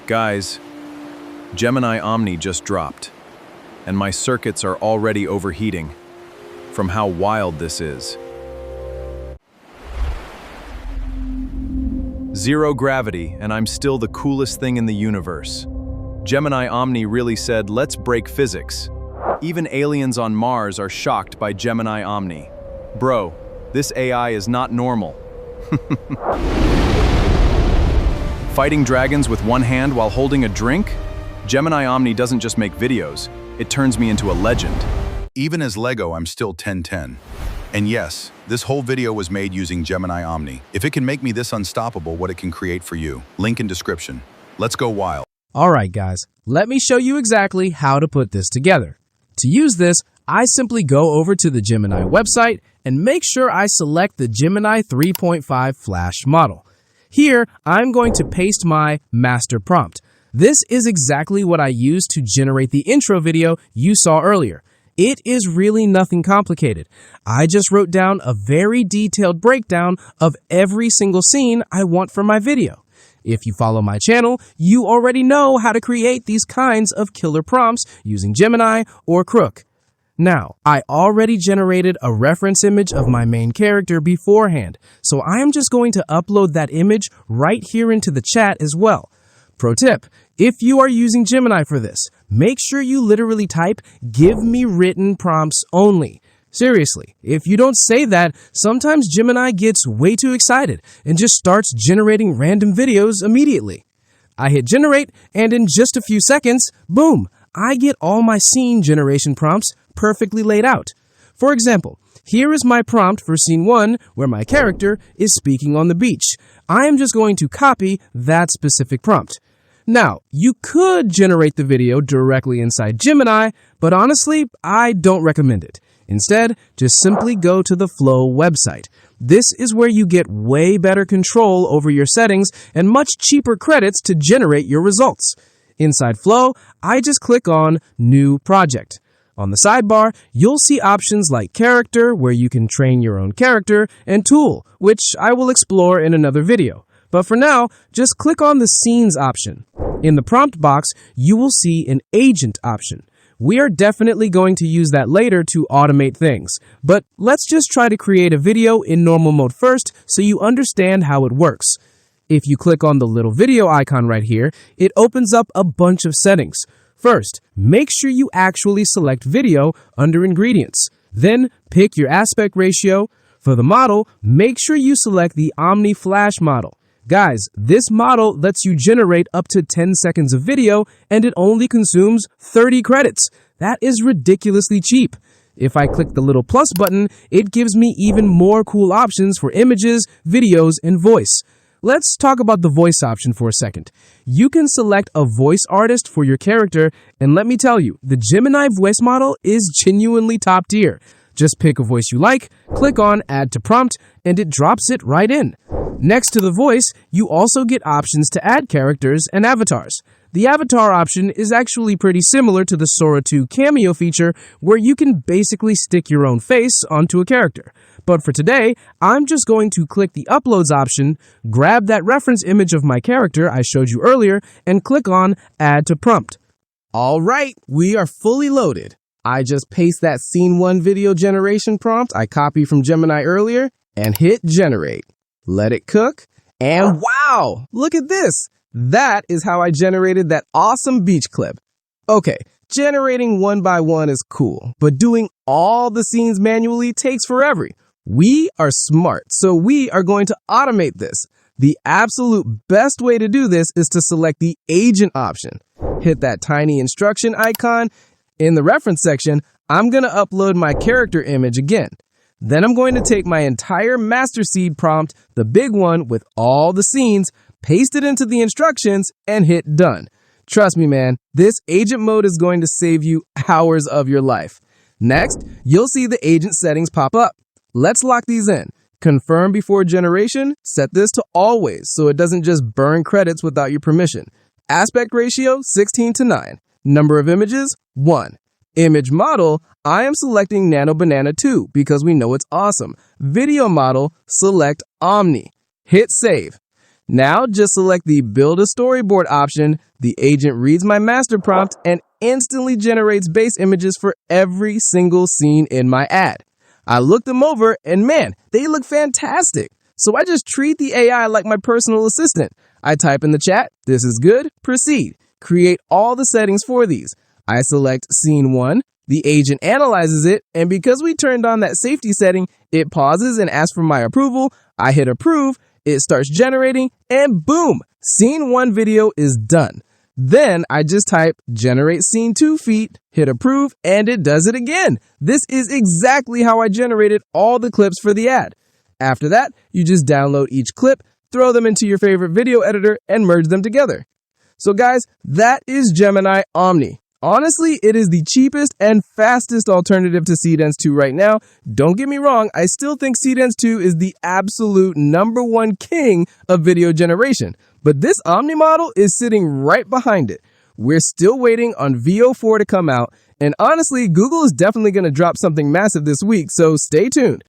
Guys, Gemini Omni just dropped, and my circuits are already overheating from how wild this is. Zero gravity, and I'm still the coolest thing in the universe. Gemini Omni really said, let's break physics. Even aliens on Mars are shocked by Gemini Omni. Bro, this AI is not normal. Fighting dragons with one hand while holding a drink? Gemini Omni doesn't just make videos, it turns me into a legend. Even as Lego, I'm still 10/10. And yes, this whole video was made using Gemini Omni. If it can make me this unstoppable, what it can create for you. Link in description. Let's go wild. Alright guys, let me show you exactly how to put this together. To use this, I simply go over to the Gemini website and make sure I select the Gemini 3.5 Flash model. Here, I'm going to paste my master prompt. This is exactly what I used to generate the intro video you saw earlier. It is really nothing complicated. I just wrote down a very detailed breakdown of every single scene I want for my video. If you follow my channel, you already know how to create these kinds of killer prompts using Gemini or Crook. Now, I already generated a reference image of my main character beforehand, so I am just going to upload that image right here into the chat as well. Pro tip, if you are using Gemini for this, make sure you literally type, "Give me written prompts only." Seriously, if you don't say that, sometimes Gemini gets way too excited and just starts generating random videos immediately. I hit generate, and in just a few seconds, boom, I get all my scene generation prompts perfectly laid out. For example, here is my prompt for scene 1 where my character is speaking on the beach. I am just going to copy that specific prompt. Now, you could generate the video directly inside Gemini, but honestly, I don't recommend it. Instead, just simply go to the Flow website. This is where you get way better control over your settings and much cheaper credits to generate your results. Inside Flow, I just click on New Project. On the sidebar, you'll see options like Character, where you can train your own character, and Tool, which I will explore in another video. But for now, just click on the Scenes option. In the prompt box, you will see an Agent option. We are definitely going to use that later to automate things, but let's just try to create a video in normal mode first so you understand how it works. If you click on the little video icon right here, it opens up a bunch of settings. First, make sure you actually select video under Ingredients. Then, pick your aspect ratio. For the model, make sure you select the Omni Flash model. Guys, this model lets you generate up to 10 seconds of video, and it only consumes 30 credits. That is ridiculously cheap. If I click the little plus button, it gives me even more cool options for images, videos, and voice. Let's talk about the voice option for a second. You can select a voice artist for your character, and let me tell you, the Gemini voice model is genuinely top tier. Just pick a voice you like, click on Add to Prompt, and it drops it right in. Next to the voice, you also get options to add characters and avatars. The avatar option is actually pretty similar to the Sora 2 cameo feature, where you can basically stick your own face onto a character. But for today, I'm just going to click the Uploads option, grab that reference image of my character I showed you earlier, and click on Add to Prompt. Alright, we are fully loaded. I just paste that Scene 1 video generation prompt I copied from Gemini earlier, and hit Generate. Let it cook, and wow, look at this. That is how I generated that awesome beach clip. Okay, generating one by one is cool, but doing all the scenes manually takes forever. We are smart, so we are going to automate this. The absolute best way to do this is to select the Agent option. Hit that tiny instruction icon. In the reference section, I'm going to upload my character image again. Then I'm going to take my entire master seed prompt, the big one with all the scenes, paste it into the instructions, and hit done. Trust me, man, this agent mode is going to save you hours of your life. Next, you'll see the agent settings pop up. Let's lock these in. Confirm before generation, set this to always so it doesn't just burn credits without your permission. Aspect ratio, 16:9. Number of images, 1. Image model, I am selecting Nano Banana 2 because we know it's awesome. Video model, select Omni. Hit save. Now just select the Build a Storyboard option. The agent reads my master prompt and instantly generates base images for every single scene in my ad. I looked them over and man, they look fantastic. So I just treat the AI like my personal assistant. I type in the chat, "This is good, proceed." Create all the settings for these. I select scene 1, the agent analyzes it, and because we turned on that safety setting, it pauses and asks for my approval. I hit approve, it starts generating, and boom, scene 1 video is done. Then I just type generate scene 2 feed, hit approve, and it does it again. This is exactly how I generated all the clips for the ad. After that, you just download each clip, throw them into your favorite video editor, and merge them together. So guys, that is Gemini Omni. Honestly, it is the cheapest and fastest alternative to Seedance 2 right now. Don't get me wrong, I still think Seedance 2 is the absolute #1 king of video generation. But this Omni model is sitting right behind it. We're still waiting on VO4 to come out, and honestly, Google is definitely going to drop something massive this week, so stay tuned.